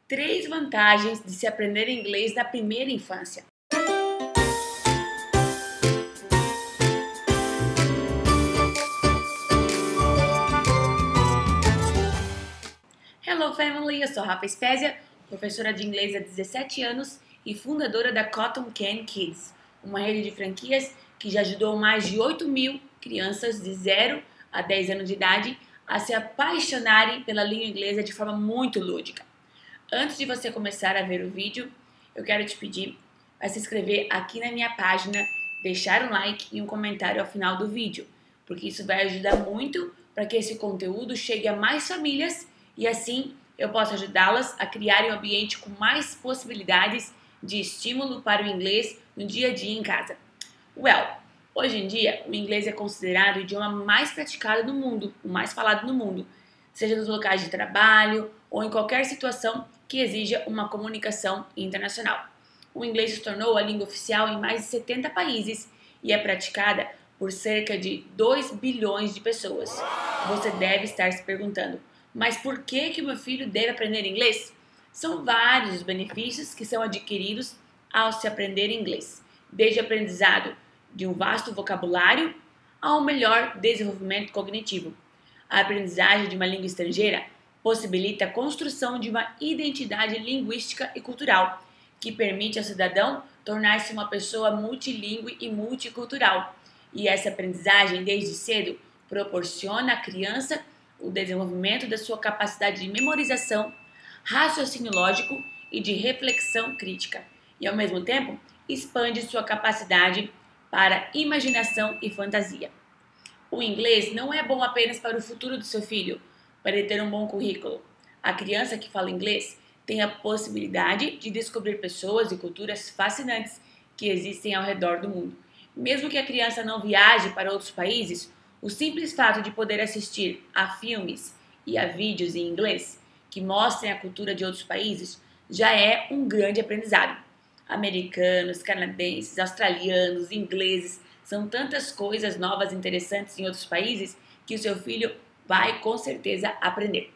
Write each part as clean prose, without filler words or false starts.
3 vantagens de se aprender inglês na primeira infância. Hello family, eu sou Rafa Spezia, professora de inglês há 17 anos e fundadora da Cotton Can Kids, uma rede de franquias que já ajudou mais de 8.000 crianças de 0 a 10 anos de idade a se apaixonarem pela língua inglesa de forma muito lúdica. Antes de você começar a ver o vídeo, eu quero te pedir para se inscrever aqui na minha página, deixar um like e um comentário ao final do vídeo, porque isso vai ajudar muito para que esse conteúdo chegue a mais famílias e assim eu possa ajudá-las a criarem um ambiente com mais possibilidades de estímulo para o inglês no dia a dia em casa. Hoje em dia, o inglês é considerado o idioma mais praticado no mundo, o mais falado no mundo, seja nos locais de trabalho ou em qualquer situação que exija uma comunicação internacional. O inglês se tornou a língua oficial em mais de 70 países e é praticada por cerca de 2 bilhões de pessoas. Você deve estar se perguntando, mas por que o meu filho deve aprender inglês? São vários os benefícios que são adquiridos ao se aprender inglês, desde o aprendizado de um vasto vocabulário ao melhor desenvolvimento cognitivo. A aprendizagem de uma língua estrangeira possibilita a construção de uma identidade linguística e cultural, que permite ao cidadão tornar-se uma pessoa multilingüe e multicultural. E essa aprendizagem, desde cedo, proporciona à criança o desenvolvimento da sua capacidade de memorização, raciocínio lógico e de reflexão crítica, e ao mesmo tempo expande sua capacidade para imaginação e fantasia. O inglês não é bom apenas para o futuro do seu filho, para ele ter um bom currículo. A criança que fala inglês tem a possibilidade de descobrir pessoas e culturas fascinantes que existem ao redor do mundo. Mesmo que a criança não viaje para outros países, o simples fato de poder assistir a filmes e a vídeos em inglês que mostrem a cultura de outros países já é um grande aprendizado. Americanos, canadenses, australianos, ingleses, são tantas coisas novas e interessantes em outros países que o seu filho vai com certeza aprender.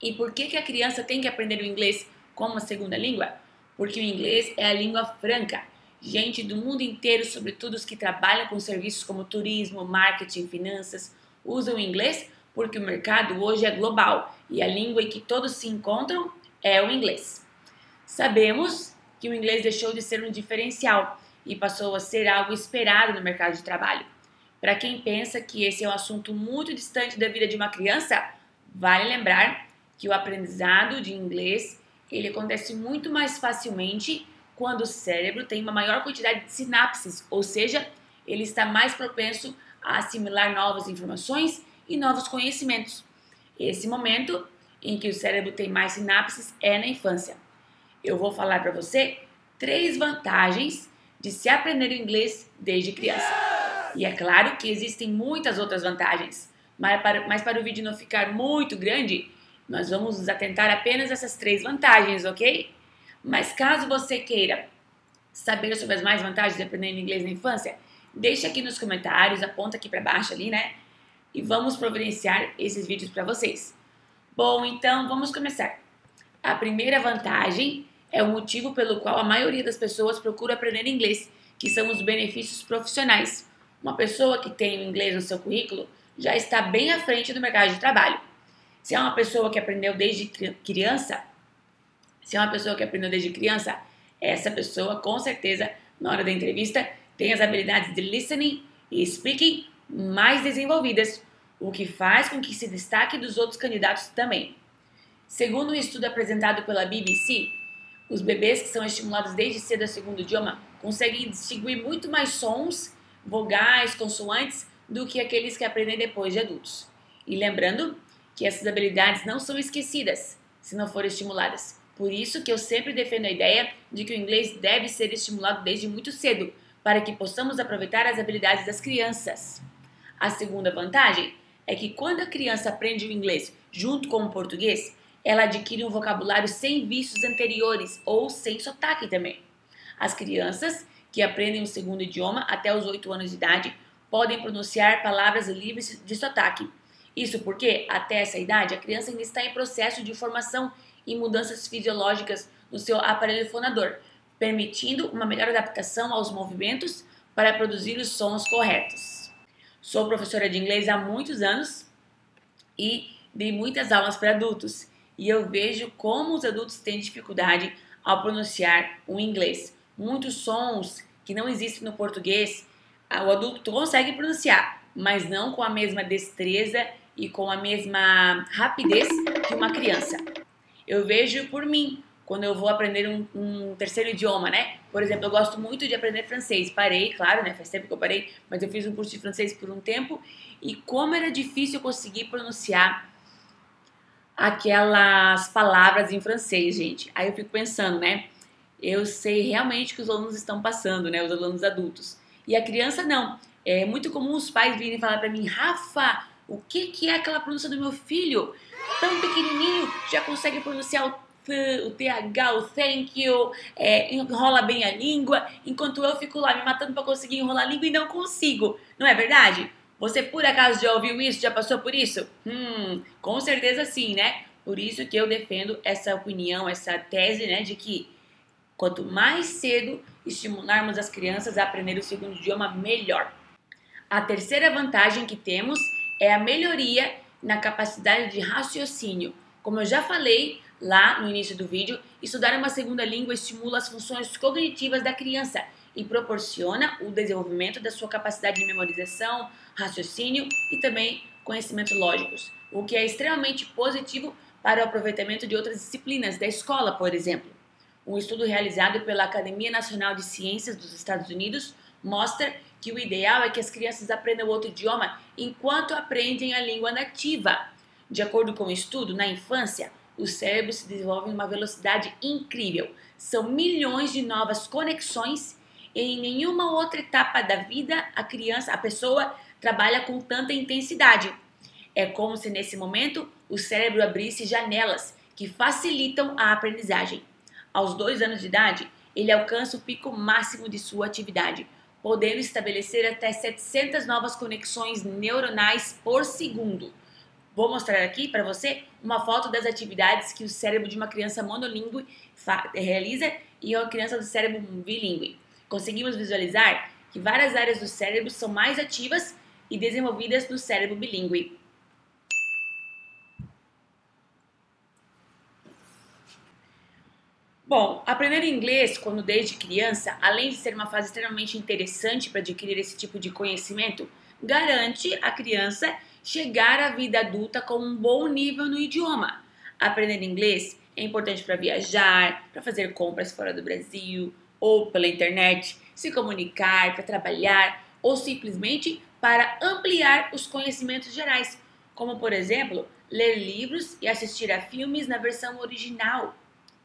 E por que a criança tem que aprender o inglês como segunda língua? Porque o inglês é a língua franca. Gente do mundo inteiro, sobretudo os que trabalham com serviços como turismo, marketing, finanças, usam o inglês porque o mercado hoje é global e a língua em que todos se encontram é o inglês. Sabemos que o inglês deixou de ser um diferencial e passou a ser algo esperado no mercado de trabalho. Para quem pensa que esse é um assunto muito distante da vida de uma criança, vale lembrar que o aprendizado de inglês ele acontece muito mais facilmente quando o cérebro tem uma maior quantidade de sinapses, ou seja, ele está mais propenso a assimilar novas informações e novos conhecimentos. Esse momento em que o cérebro tem mais sinapses é na infância. Eu vou falar para você 3 vantagens de se aprender o inglês desde criança. E é claro que existem muitas outras vantagens, mas para o vídeo não ficar muito grande, nós vamos nos atentar apenas a essas 3 vantagens, ok? Mas caso você queira saber sobre as mais vantagens de aprender inglês na infância, deixa aqui nos comentários, aponta aqui para baixo ali, né? E vamos providenciar esses vídeos para vocês. Bom, então vamos começar. A primeira vantagem é o motivo pelo qual a maioria das pessoas procura aprender inglês, que são os benefícios profissionais. Uma pessoa que tem o inglês no seu currículo já está bem à frente do mercado de trabalho. Se é uma pessoa que aprendeu desde criança, essa pessoa, com certeza, na hora da entrevista, tem as habilidades de listening e speaking mais desenvolvidas, o que faz com que se destaque dos outros candidatos também. Segundo um estudo apresentado pela BBC, os bebês que são estimulados desde cedo ao segundo idioma conseguem distinguir muito mais sons, vogais, consoantes do que aqueles que aprendem depois de adultos. E lembrando que essas habilidades não são esquecidas se não forem estimuladas. Por isso que eu sempre defendo a ideia de que o inglês deve ser estimulado desde muito cedo, para que possamos aproveitar as habilidades das crianças. A segunda vantagem é que quando a criança aprende o inglês junto com o português, ela adquire um vocabulário sem vícios anteriores ou sem sotaque também. As crianças que aprendem o segundo idioma até os 8 anos de idade podem pronunciar palavras livres de sotaque. Isso porque, até essa idade, a criança ainda está em processo de formação e mudanças fisiológicas no seu aparelho fonador, permitindo uma melhor adaptação aos movimentos para produzir os sons corretos. Sou professora de inglês há muitos anos e dei muitas aulas para adultos, e eu vejo como os adultos têm dificuldade ao pronunciar o inglês. Muitos sons que não existem no português, o adulto consegue pronunciar, mas não com a mesma destreza e com a mesma rapidez que uma criança. Eu vejo por mim, quando eu vou aprender um terceiro idioma, né? Por exemplo, eu gosto muito de aprender francês. Parei, claro, né? Faz tempo que eu parei, mas eu fiz um curso de francês por um tempo. E como era difícil conseguir pronunciar aquelas palavras em francês, gente. Aí eu fico pensando, né? Eu sei realmente o que os alunos estão passando, né? Os alunos adultos. E a criança não. É muito comum os pais virem falar pra mim: Rafa, o que é aquela pronúncia do meu filho? Tão pequenininho, já consegue pronunciar o TH, o thank you, enrola bem a língua, enquanto eu fico lá me matando para conseguir enrolar a língua e não consigo. Não é verdade? Você por acaso já ouviu isso? Já passou por isso? Com certeza sim, né? Por isso que eu defendo essa opinião, essa tese, né, de que quanto mais cedo estimularmos as crianças a aprender o segundo idioma, melhor. A terceira vantagem que temos é a melhoria na capacidade de raciocínio. Como eu já falei lá no início do vídeo, estudar uma segunda língua estimula as funções cognitivas da criança e proporciona o desenvolvimento da sua capacidade de memorização, raciocínio e também conhecimentos lógicos, o que é extremamente positivo para o aproveitamento de outras disciplinas da escola, por exemplo. Um estudo realizado pela Academia Nacional de Ciências dos Estados Unidos mostra que o ideal é que as crianças aprendam outro idioma enquanto aprendem a língua nativa. De acordo com o estudo, na infância, o cérebro se desenvolve em uma velocidade incrível. São milhões de novas conexões e em nenhuma outra etapa da vida a pessoa trabalha com tanta intensidade. É como se nesse momento o cérebro abrisse janelas que facilitam a aprendizagem. Aos 2 anos de idade, ele alcança o pico máximo de sua atividade, podendo estabelecer até 700 novas conexões neuronais por segundo. Vou mostrar aqui para você uma foto das atividades que o cérebro de uma criança monolíngue realiza e uma criança do cérebro bilíngue. Conseguimos visualizar que várias áreas do cérebro são mais ativas e desenvolvidas no cérebro bilíngue. Bom, aprender inglês quando desde criança, além de ser uma fase extremamente interessante para adquirir esse tipo de conhecimento, garante a criança chegar à vida adulta com um bom nível no idioma. Aprender inglês é importante para viajar, para fazer compras fora do Brasil ou pela internet, se comunicar, para trabalhar ou simplesmente para ampliar os conhecimentos gerais, como por exemplo, ler livros e assistir a filmes na versão original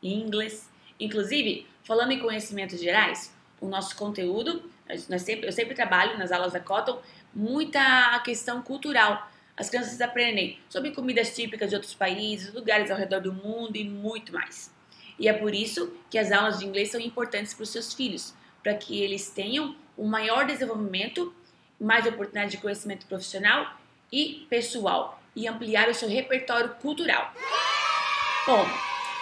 em inglês. Inclusive, falando em conhecimentos gerais, o nosso conteúdo, eu sempre trabalho nas aulas da Cotton, muita questão cultural. As crianças aprendem sobre comidas típicas de outros países, lugares ao redor do mundo e muito mais. E é por isso que as aulas de inglês são importantes para os seus filhos, para que eles tenham um maior desenvolvimento, mais oportunidade de conhecimento profissional e pessoal, e ampliar o seu repertório cultural. Bom,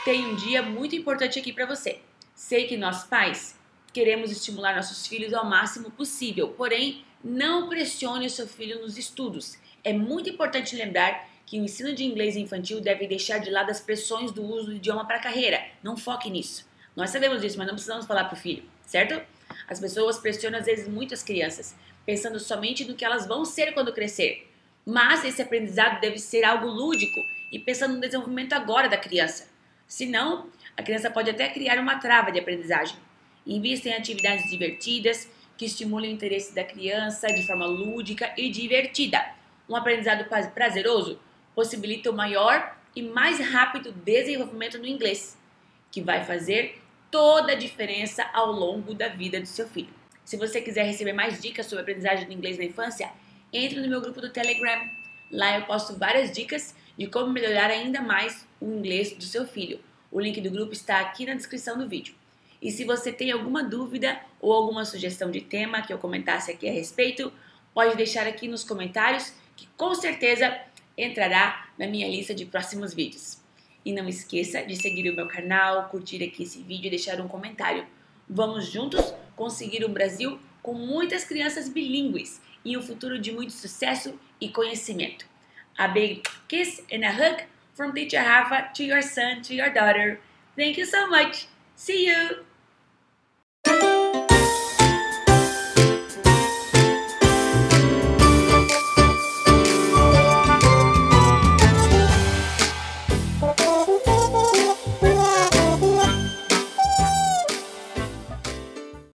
tem um dia muito importante aqui para você. Sei que nós pais queremos estimular nossos filhos ao máximo possível, porém, não pressione o seu filho nos estudos. É muito importante lembrar que o ensino de inglês infantil deve deixar de lado as pressões do uso do idioma para a carreira. Não foque nisso. Nós sabemos disso, mas não precisamos falar para o filho, certo? As pessoas pressionam às vezes muito as crianças, pensando somente no que elas vão ser quando crescer. Mas esse aprendizado deve ser algo lúdico e pensando no desenvolvimento agora da criança. Senão, a criança pode até criar uma trava de aprendizagem. Invista em atividades divertidas que estimulem o interesse da criança de forma lúdica e divertida. Um aprendizado prazeroso possibilita o maior e mais rápido desenvolvimento no inglês, que vai fazer toda a diferença ao longo da vida do seu filho. Se você quiser receber mais dicas sobre aprendizagem do inglês na infância, entre no meu grupo do Telegram. Lá eu posto várias dicas de como melhorar ainda mais o inglês do seu filho. O link do grupo está aqui na descrição do vídeo. E se você tem alguma dúvida ou alguma sugestão de tema que eu comentasse aqui a respeito, pode deixar aqui nos comentários que com certeza entrará na minha lista de próximos vídeos. E não esqueça de seguir o meu canal, curtir aqui esse vídeo e deixar um comentário. Vamos juntos conseguir um Brasil com muitas crianças bilíngues e um futuro de muito sucesso e conhecimento. A big kiss and a hug from Teacher Rafa to your son, to your daughter. Thank you so much. See you!